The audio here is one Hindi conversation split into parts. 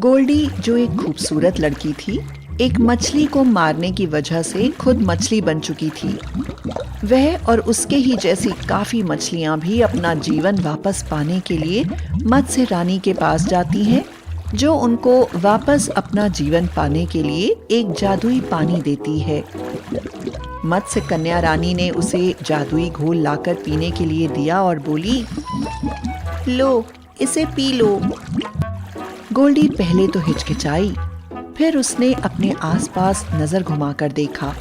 गोल्डी, जो एक खूबसूरत लड़की थी, एक मछली को मारने की वजह से खुद मछली बन चुकी थी। वह और उसके ही जैसी काफी मछलियां भी अपना जीवन वापस पाने के लिए मत्स्य रानी के पास जाती हैं, जो उनको वापस अपना जीवन पाने के लिए एक जादुई पानी देती है। मत्स्य कन्या रानी ने उसे जादुई घोल लाकर पीने के लिए दिया और बोली, लो, इसे पी लो। गोल्डी पहले तो हिचकिचाई, फिर उसने अपने आसपास नजर घुमाकर देखा।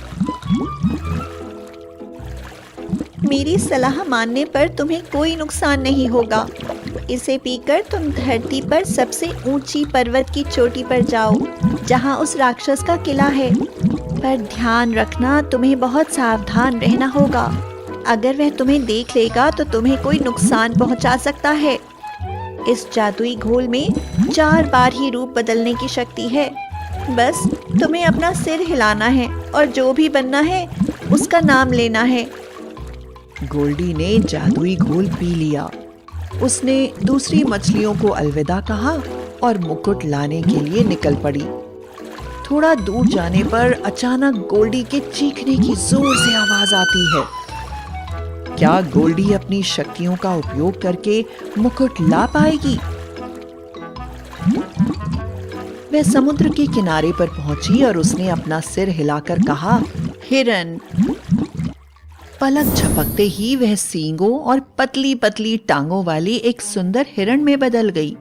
मेरी सलाह मानने पर तुम्हें कोई नुकसान नहीं होगा। इसे पीकर तुम धरती पर सबसे ऊंची पर्वत की चोटी पर जाओ, जहां उस राक्षस का किला है। पर ध्यान रखना, तुम्हें बहुत सावधान रहना होगा। अगर वह तुम्हें देख लेगा तो तुम्हें कोई नुकसान पहुंचा सकता है। इस जादुई घोल में 4 बार ही रूप बदलने की शक्ति है। बस तुम्हें अपना सिर हिलाना है और जो भी बनना है उसका नाम लेना है। गोल्डी ने जादुई घोल पी लिया। उसने दूसरी मछलियों को अलविदा कहा और मुकुट लाने के लिए निकल पड़ी। थोड़ा दूर जाने पर अचानक गोल्डी के चीखने की जोर से आवाज आती है। क्या गोल्डी अपनी शक्तियों का उपयोग करके मुकुट ला पाएगी? वह समुद्र के किनारे पर पहुंची और उसने अपना सिर हिलाकर कहा, हिरन। पलक झपकते ही वह सींगों और पतली पतली टांगों वाली एक सुंदर हिरण में बदल गई।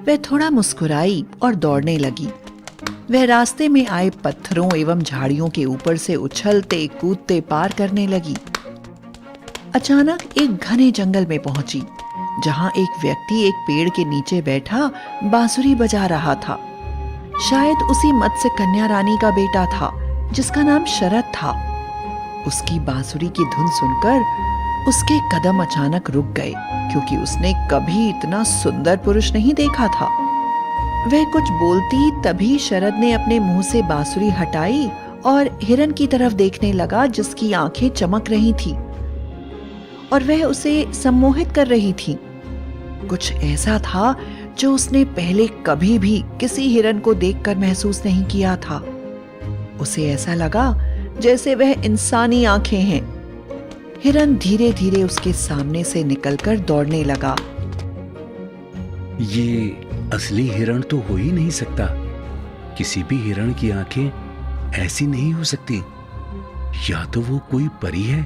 वह थोड़ा मुस्कुराई और दौड़ने लगी। वह रास्ते में आए पत्थरों एवं झाड़ियों के ऊपर से उछलते कूदते पार करने लगी। अचानक एक घने जंगल में पहुंची, जहां एक व्यक्ति एक पेड़ के नीचे बैठा बांसुरी बजा रहा था। शायद उसी मत्स्य कन्या रानी का बेटा था, जिसका नाम शरद था। उसकी बांसुरी की धुन सुनकर उसके कदम अचानक रुक गए, क्योंकि उसने कभी इतना सुंदर पुरुष नहीं देखा था। वह कुछ बोलती तभी शरद ने अपने मुंह से बांसुरी हटाई और हिरन की तरफ देखने लगा, जिसकी आंखें चमक रही थी और वह उसे सम्मोहित कर रही थी। कुछ ऐसा था जो उसने पहले कभी भी किसी हिरन को देखकर महसूस नहीं किया था। उसे ऐसा लगा जैसे वह इंसानी आंखें हैं। हिरन धीरे धीरे उसके सामने से निकलकर दौड़ने लगा। ये असली हिरण तो हो ही नहीं सकता। किसी भी हिरण की आंखें ऐसी नहीं हो सकती। या तो वो कोई परी है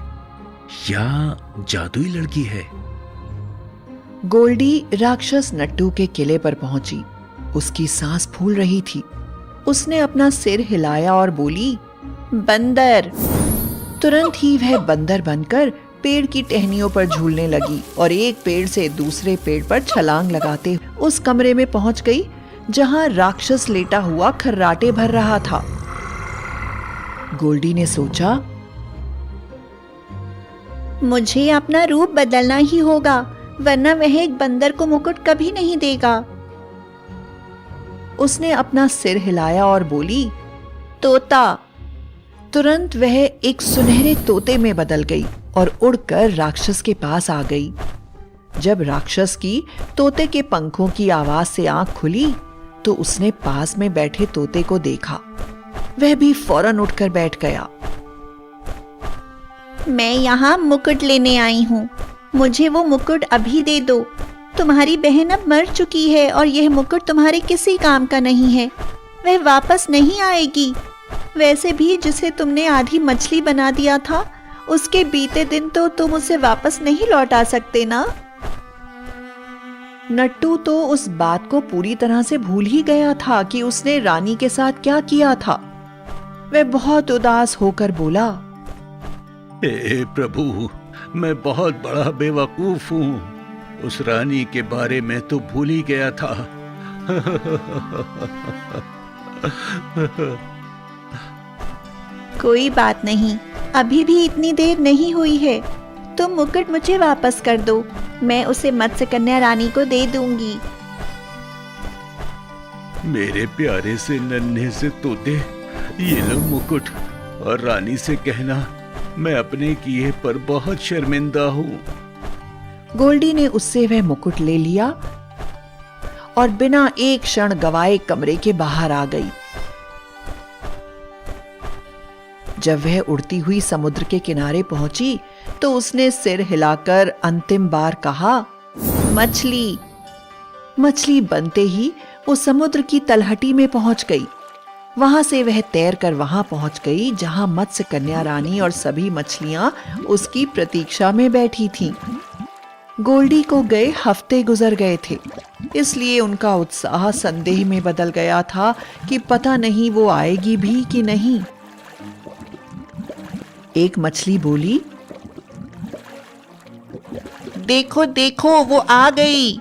या जादुई लड़की है। गोल्डी राक्षस नट्टू के किले पर पहुंची। उसकी सांस फूल रही थी। उसने अपना सिर हिलाया और बोली, बंदर। तुरंत ही वह बंदर बनकर पेड़ की टहनियों पर झूलने लगी और एक पेड़ से दूसरे पेड़ पर छलांग लगाते उस कमरे में पहुंच गई, जहां राक्षस लेटा हुआ खर्राटे भर रहा था। गोल्डी ने सोचा, मुझे अपना रूप बदलना ही होगा, वरना वह एक बंदर को मुकुट कभी नहीं देगा। उसने अपना सिर हिलाया और बोली, तोता। तुरंत वह एक सुनहरे तोते में बदल गई और उड़कर राक्षस के पास आ गई। जब राक्षस की तोते के पंखों की आवाज से आंख खुली तो उसने पास में बैठे तोते को देखा। वह भी फौरन उठकर बैठ गया। मैं यहाँ मुकुट लेने आई हूँ। मुझे वो मुकुट अभी दे दो। तुम्हारी बहन अब मर चुकी है और यह मुकुट तुम्हारे किसी काम का नहीं है। वह वापस नहीं आएगी। वैसे भी जिसे तुमने आधी मछली बना दिया था, उसके बीते दिन तो तुम उसे वापस नहीं लौटा सकते ना। नट्टू तो उस बात को पूरी तरह से भूल ही गया था कि उसने रानी के साथ क्या किया था। वह बहुत उदास होकर बोला, हे प्रभु, मैं बहुत बड़ा बेवकूफ हूँ। उस रानी के बारे में तो भूल ही गया था। कोई बात नहीं, अभी भी इतनी देर नहीं हुई है। तुम मुकुट मुझे वापस कर दो, मैं उसे मत्स्य कन्या रानी को दे दूंगी। मेरे प्यारे से नन्हे से तोते, ये लो मुकुट और रानी से कहना मैं अपने किए पर बहुत शर्मिंदा हूँ। गोल्डी ने उससे वह मुकुट ले लिया और बिना एक क्षण गवाए कमरे के बाहर आ गई। जब वह उड़ती हुई समुद्र के किनारे पहुंची तो उसने सिर हिलाकर अंतिम बार कहा, मछली। मछली बनते ही वो समुद्र की तलहटी में पहुंच गई। वहां से वह तैरकर वहां पहुंच गई जहां मत्स्य कन्या रानी और सभी मछलियां उसकी प्रतीक्षा में बैठी थीं। गोल्डी को गए हफ्ते गुजर गए थे, इसलिए उनका उत्साह संदेह में बदल गया था कि पता नहीं वो आएगी भी कि नहीं। एक मछली बोली, देखो देखो वो आ गई।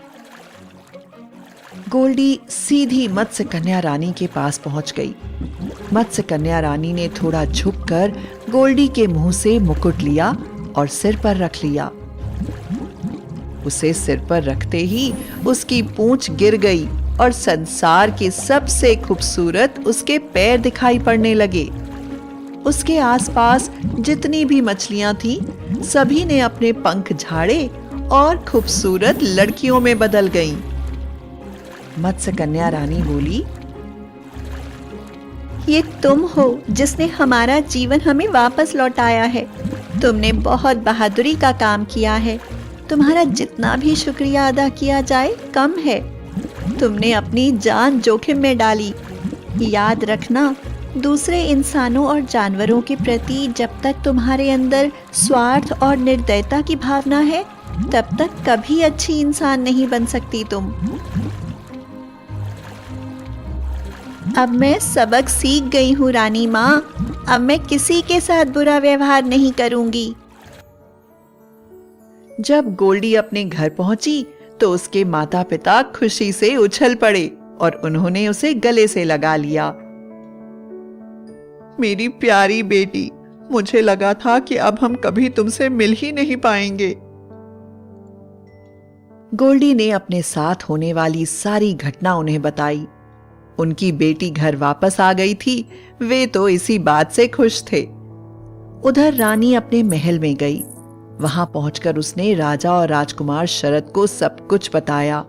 गोल्डी सीधी मत्स्य कन्या रानी के पास पहुंच गई। मत्स्य कन्या रानी ने थोड़ा झुककर गोल्डी के मुंह से मुकुट लिया और सिर पर रख लिया। उसे सिर पर रखते ही उसकी पूंछ गिर गई और संसार के सबसे खूबसूरत उसके पैर दिखाई पड़ने लगे। उसके आसपास जितनी भी मछलियां थीं, सभी ने अपने पंख झाड़े और खूबसूरत लड़कियों में बदल गईं। मत्स्य कन्या रानी बोली, ये तुम हो जिसने हमारा जीवन हमें वापस लौटाया है। तुमने बहुत बहादुरी का काम किया है। तुम्हारा जितना भी शुक्रिया अदा किया जाए कम है। तुमने अपनी जान जोखिम में डाली। याद रखना, दूसरे इंसानों और जानवरों के प्रति जब तक तुम्हारे अंदर स्वार्थ और निर्दयता की भावना है, तब तक कभी अच्छी इंसान नहीं बन सकती तुम। अब मैं सबक सीख गई हूँ रानी माँ। अब मैं किसी के साथ बुरा व्यवहार नहीं करूंगी। जब गोल्डी अपने घर पहुंची तो उसके माता पिता खुशी से उछल पड़े और उन्होंने उसे गले से लगा लिया। मेरी प्यारी बेटी, मुझे लगा था कि अब हम कभी तुमसे मिल ही नहीं पाएंगे। गोल्डी ने अपने साथ होने वाली सारी घटना उन्हें बताई। उनकी बेटी घर वापस आ गई थी, वे तो इसी बात से खुश थे। उधर रानी अपने महल में गई। वहां पहुंचकर उसने राजा और राजकुमार शरद को सब कुछ बताया।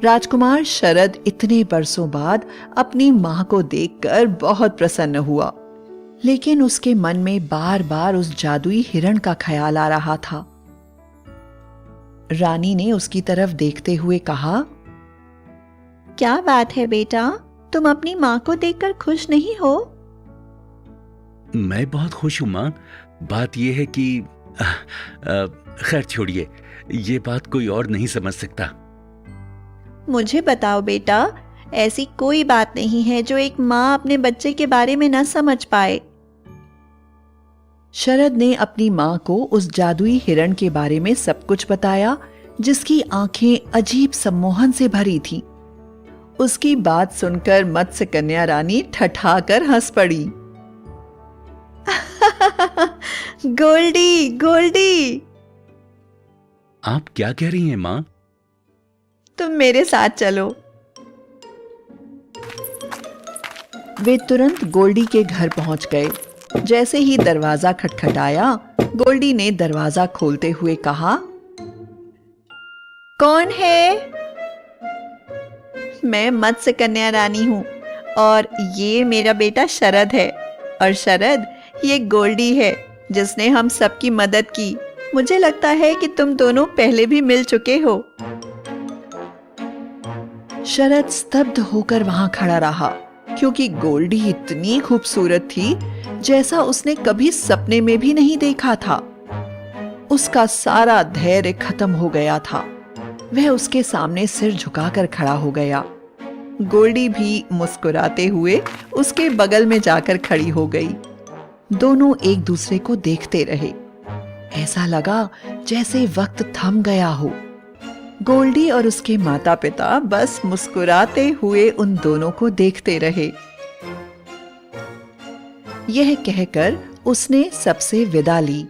राजकुमार शरद इतने बरसों बाद अपनी मां को देखकर बहुत प्रसन्न हुआ, लेकिन उसके मन में बार बार उस जादुई हिरण का ख्याल आ रहा था। रानी ने उसकी तरफ देखते हुए कहा, क्या बात है बेटा, तुम अपनी माँ को देखकर खुश नहीं हो? मैं बहुत खुश हूं मां। बात यह है कि खैर छोड़िए, ये बात कोई और नहीं समझ सकता। मुझे बताओ बेटा, ऐसी कोई बात नहीं है जो एक माँ अपने बच्चे के बारे में न समझ पाए। शरद ने अपनी मां को उस जादुई हिरण के बारे में सब कुछ बताया, जिसकी आंखें अजीब सम्मोहन से भरी थीं। उसकी बात सुनकर मत्स्य कन्या रानी ठठाकर हंस पड़ी। गोल्डी, गोल्डी, आप क्या कह रही हैं मां? तुम मेरे साथ चलो। वे तुरंत गोल्डी के घर पहुंच गए। जैसे ही दरवाजा खटखटाया, गोल्डी ने दरवाजा खोलते हुए कहा, कौन है? मैं मत्स्य कन्या रानी हूँ और ये मेरा बेटा शरद है। और शरद, ये गोल्डी है जिसने हम सबकी मदद की। मुझे लगता है कि तुम दोनों पहले भी मिल चुके हो। शरद स्तब्ध होकर वहां खड़ा रहा, क्योंकि गोल्डी इतनी खूबसूरत थी जैसा उसने कभी सपने में भी नहीं देखा था। उसका सारा धैर्य खत्म हो गया था। वह उसके सामने सिर झुकाकर खड़ा हो गया। गोल्डी भी मुस्कुराते हुए उसके बगल में जाकर खड़ी हो गई। दोनों एक दूसरे को देखते रहे। ऐसा लगा जैसे वक्त थम गया हो। गोल्डी और उसके माता पिता बस मुस्कुराते हुए उन दोनों को देखते रहे। यह कहकर उसने सबसे विदा ली।